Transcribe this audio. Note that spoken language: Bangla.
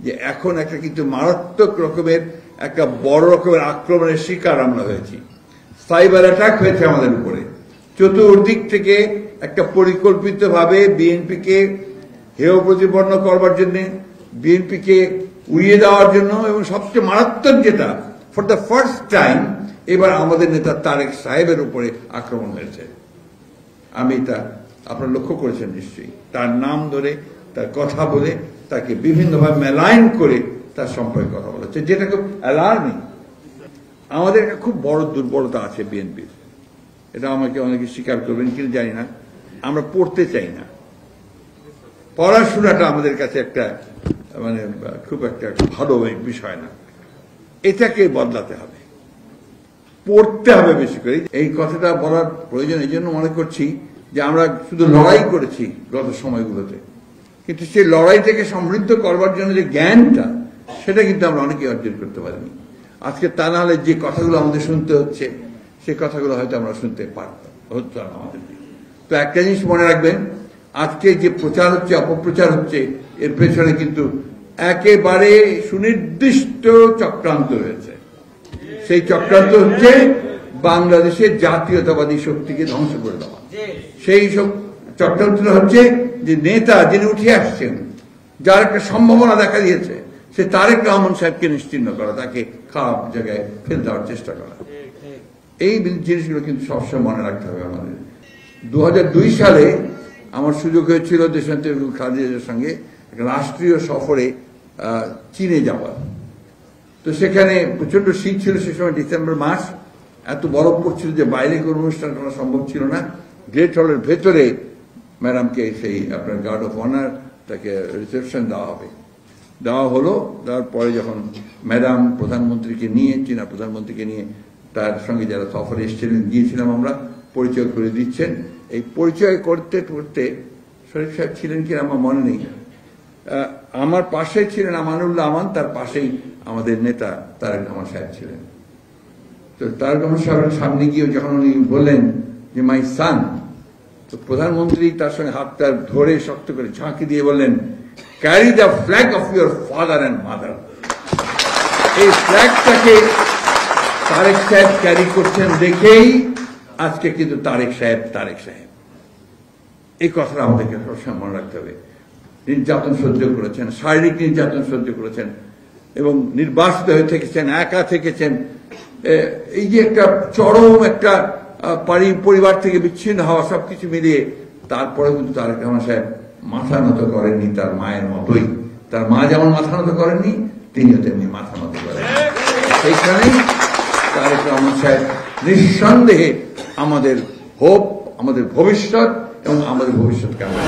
যে এখন একটা কিন্তু মারাত্মক রকমের একটা বড় রকমের আক্রমণের শিকার আমরা হয়েছি। সাইবার অ্যাটাক হয়েছে আমাদের উপরে, চতুর্দিক থেকে একটা পরিকল্পিতভাবে বিএনপিকে হেয় প্রতিপন্ন করবার জন্য, বিএনপিকে উড়িয়ে দেওয়ার জন্য, এবং সবচেয়ে মারাত্মক যেটা, ফর দ্য ফার্স্ট টাইম এবার আমাদের নেতা তারেক সাহেবের উপরে আক্রমণ হয়েছে। আমি এটা আপনারা লক্ষ্য করেছেন নিশ্চয়ই, তার নাম ধরে, তার কথা বলে, তাকে বিভিন্নভাবে মেলাইন করে তার সম্পর্কে কথা বলেছে, যেটা খুব অ্যালার্মিং। আমাদের একটা খুব বড় দুর্বলতা আছে বিএনপির, এটা আমাকে অনেকে স্বীকার করবেন কিনা জানি না, আমরা পড়তে চাই না। পড়াশোনাটা আমাদের কাছে একটা মানে খুব একটা ভালো বিষয় না, এটাকে বদলাতে হবে, পড়তে হবে বেশি করে। এই কথাটা বলার প্রয়োজন এই জন্য মনে করছি যে আমরা শুধু লড়াই করেছি গত সময়গুলোতে, কিন্তু সেই লড়াই থেকে সমৃদ্ধ করবার জন্য যে জ্ঞানটা, সেটা কিন্তু আমরা অনেকে অর্জন করতে পারিনি। আজকে তা না হলে যে কথাগুলো আমাদের শুনতে হচ্ছে, সেই কথাগুলো হয়তো আমরা শুনতে পারতাম, হতো না আমাদের। তো একটা জিনিস মনে রাখবেন, আজকে যে প্রচার হচ্ছে, অপপ্রচার হচ্ছে, এর পেছনে কিন্তু একেবারে সুনির্দিষ্ট চক্রান্ত রয়েছে। সেই চক্রান্ত হচ্ছে বাংলাদেশের জাতীয়তাবাদী শক্তিকে ধ্বংস করে দেওয়া। সেই সব চক্রান্তটা হচ্ছে যে নেতা যিনি উঠে আসছেন, যার একটা সম্ভাবনা দেখা দিয়েছে, সে তারেক রহমান সাহেবকে নিশ্চিহ্ন করা, তাকে খারাপ জায়গায় ফেলে দেওয়ার চেষ্টা করা। এই জিনিসগুলো কিন্তু সবসময় মনে রাখতে হবে আমাদের। 2002 সালে আমার সুযোগ হয়েছিল দেশনেত্রী খালেদা জিয়ার সঙ্গে একটা রাষ্ট্রীয় সফরে চীনে যাওয়ার। তো সেখানে প্রচন্ড শীত ছিল সে সময়, ডিসেম্বর মাস, এত বরফ পড়ছিল যে বাইরে কোনো অনুষ্ঠান করা সম্ভব ছিল না। গ্রেট হলের ভেতরে ম্যাডামকে সেই আপনার গার্ড অফ অনার, তাকে রিসেপশন দেওয়া হলো। দেওয়ার পরে যখন ম্যাডাম প্রধানমন্ত্রীকে নিয়ে, চীনা প্রধানমন্ত্রীকে নিয়ে তার সঙ্গে যারা সফরে এসেছিলেন, গিয়েছিলাম আমরা, পরিচয় করে দিচ্ছেন। এই পরিচয় করতে করতে শরীফ সাহেব ছিলেন কিনা আমার মনে নেই, আমার পাশে ছিলেন আমানুল্লাহ আমান, তার পাশেই আমাদের নেতা তারেক রহমান সাহেব ছিলেন। তো তারেক রহমান সাহেবের সামনে গিয়ে যখন উনি বললেন যে মাই সান, তো প্রধানমন্ত্রী তার সঙ্গে হাতটা ধরে শক্ত করে ঝাঁকি দিয়ে বললেন, carry the flag of your father and mother. এই ফ্ল্যাগটাকে তারেক সাহেব ক্যারি করছেন দেখেই আজকে কিন্তু তারেক সাহেব। এই কথাটা আমাদেরকে সবসময় মনে রাখতে হবে। নির্যাতন সহ্য করেছেন, শারীরিক নির্যাতন সহ্য করেছেন, এবং নির্বাসিত হয়ে থেকেছেন, একা থেকেছেন। এই যে একটা চরম একটা পরিবার থেকে বিচ্ছিন্ন হওয়া, সবকিছু মিলিয়ে তারপরে কিন্তু তারেক রহমান সাহেব মাথা নত করেননি, তার মায়ের মতোই। তার মা যেমন মাথা নত করেননি, তিনিও তেমনি মাথা নত করেন। সেইখানেই তারেক রহমান সাহেব নিঃসন্দেহে আমাদের হোপ, আমাদের ভবিষ্যৎ, এবং আমাদের ভবিষ্যৎ কেমন।